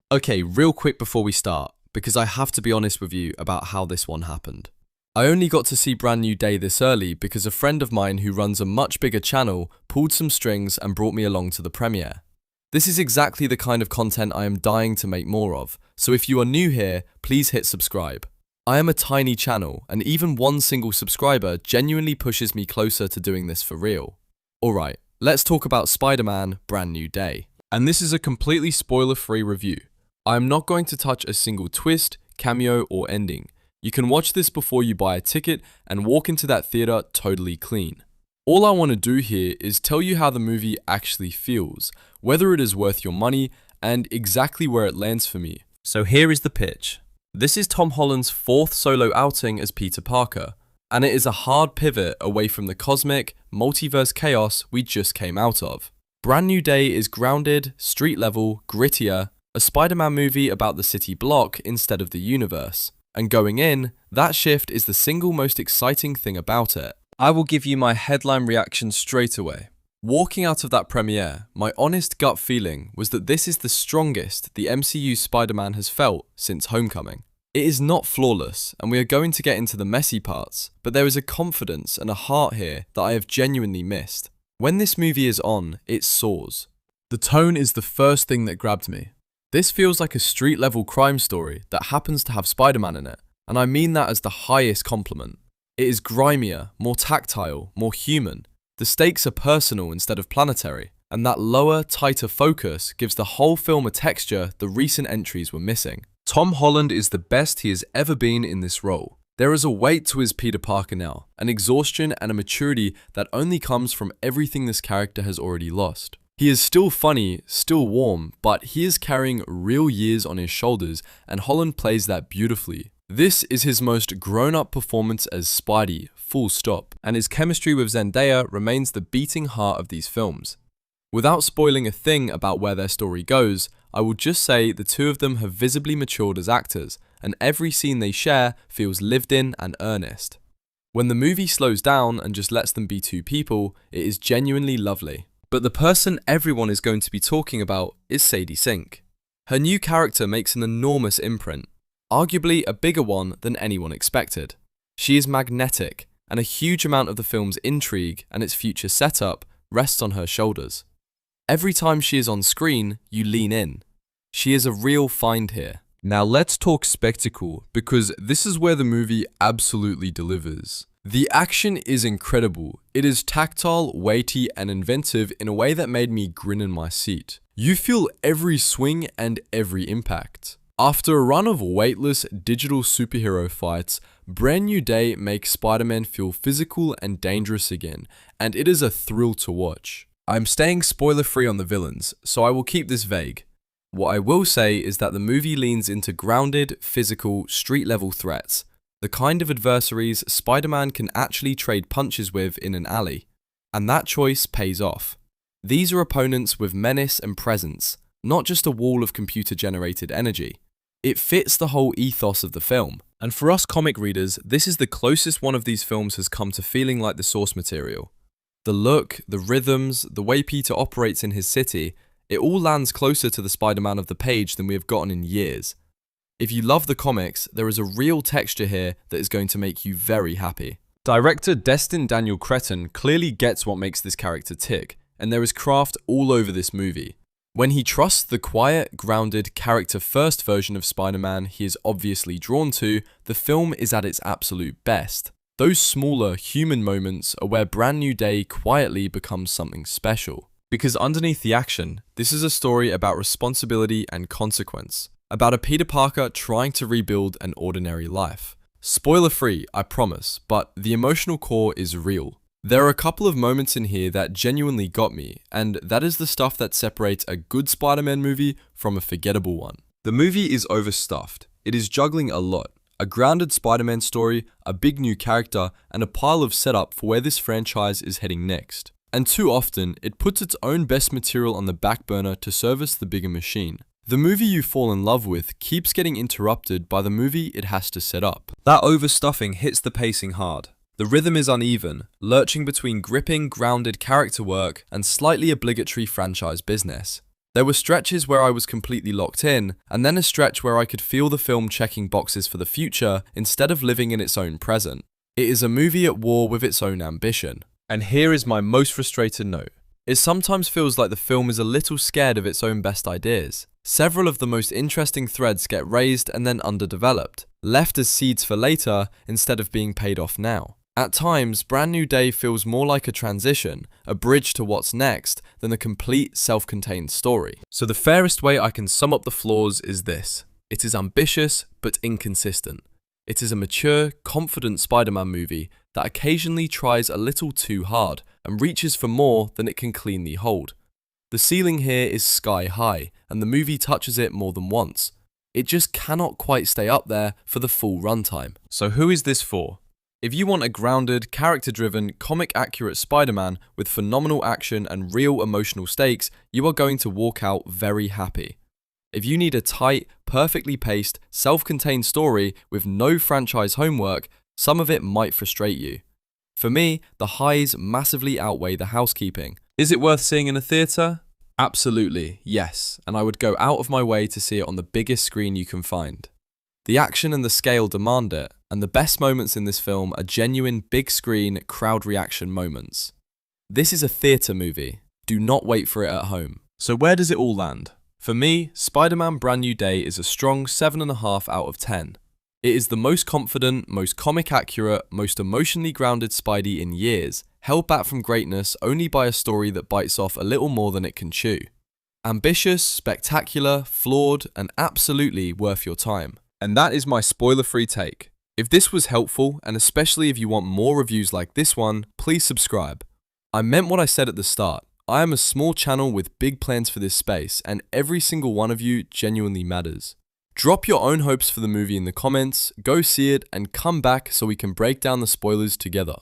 Okay, real quick before we start, because I have to be honest with you about how this one happened. I only got to see Brand New Day this early because a friend of mine who runs a much bigger channel pulled some strings and brought me along to the premiere. This is exactly the kind of content I am dying to make more of, so if you are new here, please hit subscribe. I am a tiny channel, and even one single subscriber genuinely pushes me closer to doing this for real. Alright, let's talk about Spider-Man Brand New Day. And this is a completely spoiler-free review. I am not going to touch a single twist, cameo, or ending. You can watch this before you buy a ticket and walk into that theater totally clean. All I want to do here is tell you how the movie actually feels, whether it is worth your money, and exactly where it lands for me. So here is the pitch. This is Tom Holland's fourth solo outing as Peter Parker, and it is a hard pivot away from the cosmic, multiverse chaos we just came out of. Brand New Day is grounded, street level, grittier, a Spider-Man movie about the city block instead of the universe. And going in, that shift is the single most exciting thing about it. I will give you my headline reaction straight away. Walking out of that premiere, my honest gut feeling was that this is the strongest the MCU Spider-Man has felt since Homecoming. It is not flawless, and we are going to get into the messy parts, but there is a confidence and a heart here that I have genuinely missed. When this movie is on, it soars. The tone is the first thing that grabbed me. This feels like a street-level crime story that happens to have Spider-Man in it, and I mean that as the highest compliment. It is grimier, more tactile, more human. The stakes are personal instead of planetary, and that lower, tighter focus gives the whole film a texture the recent entries were missing. Tom Holland is the best he has ever been in this role. There is a weight to his Peter Parker now, an exhaustion and a maturity that only comes from everything this character has already lost. He is still funny, still warm, but he is carrying real years on his shoulders, and Holland plays that beautifully. This is his most grown-up performance as Spidey, full stop, and his chemistry with Zendaya remains the beating heart of these films. Without spoiling a thing about where their story goes, I will just say the two of them have visibly matured as actors, and every scene they share feels lived in and earnest. When the movie slows down and just lets them be two people, it is genuinely lovely. But the person everyone is going to be talking about is Sadie Sink. Her new character makes an enormous imprint, arguably a bigger one than anyone expected. She is magnetic, and a huge amount of the film's intrigue and its future setup rests on her shoulders. Every time she is on screen, you lean in. She is a real find here. Now let's talk spectacle, because this is where the movie absolutely delivers. The action is incredible. It is tactile, weighty, and inventive in a way that made me grin in my seat. You feel every swing and every impact. After a run of weightless digital superhero fights, Brand New Day makes Spider-Man feel physical and dangerous again, and it is a thrill to watch. I'm staying spoiler-free on the villains, so I will keep this vague. What I will say is that the movie leans into grounded, physical, street-level threats, the kind of adversaries Spider-Man can actually trade punches with in an alley, and that choice pays off. These are opponents with menace and presence, not just a wall of computer-generated energy. It fits the whole ethos of the film, and for us comic readers, this is the closest one of these films has come to feeling like the source material. The look, the rhythms, the way Peter operates in his city, it all lands closer to the Spider-Man of the page than we have gotten in years. If you love the comics, there is a real texture here that is going to make you very happy. Director Destin Daniel Cretton clearly gets what makes this character tick, and there is craft all over this movie. When he trusts the quiet, grounded, character-first version of Spider-Man he is obviously drawn to, the film is at its absolute best. Those smaller, human moments are where Brand New Day quietly becomes something special. Because underneath the action, this is a story about responsibility and consequence. About a Peter Parker trying to rebuild an ordinary life. Spoiler-free, I promise, but the emotional core is real. There are a couple of moments in here that genuinely got me, and that is the stuff that separates a good Spider-Man movie from a forgettable one. The movie is overstuffed. It is juggling a lot. A grounded Spider-Man story, a big new character, and a pile of setup for where this franchise is heading next. And too often, it puts its own best material on the back burner to service the bigger machine. The movie you fall in love with keeps getting interrupted by the movie it has to set up. That overstuffing hits the pacing hard. The rhythm is uneven, lurching between gripping, grounded character work and slightly obligatory franchise business. There were stretches where I was completely locked in, and then a stretch where I could feel the film checking boxes for the future instead of living in its own present. It is a movie at war with its own ambition. And here is my most frustrated note. It sometimes feels like the film is a little scared of its own best ideas. Several of the most interesting threads get raised and then underdeveloped, left as seeds for later instead of being paid off now. At times, Brand New Day feels more like a transition, a bridge to what's next, than a complete self-contained story. So the fairest way I can sum up the flaws is this. It is ambitious, but inconsistent. It is a mature, confident Spider-Man movie that occasionally tries a little too hard and reaches for more than it can cleanly hold. The ceiling here is sky high, and the movie touches it more than once. It just cannot quite stay up there for the full runtime. So who is this for? If you want a grounded, character-driven, comic-accurate Spider-Man with phenomenal action and real emotional stakes, you are going to walk out very happy. If you need a tight, perfectly paced, self-contained story with no franchise homework, some of it might frustrate you. For me, the highs massively outweigh the housekeeping. Is it worth seeing in a theatre? Absolutely, yes, and I would go out of my way to see it on the biggest screen you can find. The action and the scale demand it, and the best moments in this film are genuine big screen crowd reaction moments. This is a theatre movie. Do not wait for it at home. So where does it all land? For me, Spider-Man Brand New Day is a strong 7.5 out of 10. It is the most confident, most comic accurate, most emotionally grounded Spidey in years, held back from greatness only by a story that bites off a little more than it can chew. Ambitious, spectacular, flawed, and absolutely worth your time. And that is my spoiler-free take. If this was helpful, and especially if you want more reviews like this one, please subscribe. I meant what I said at the start. I am a small channel with big plans for this space, and every single one of you genuinely matters. Drop your own hopes for the movie in the comments, go see it, and come back so we can break down the spoilers together.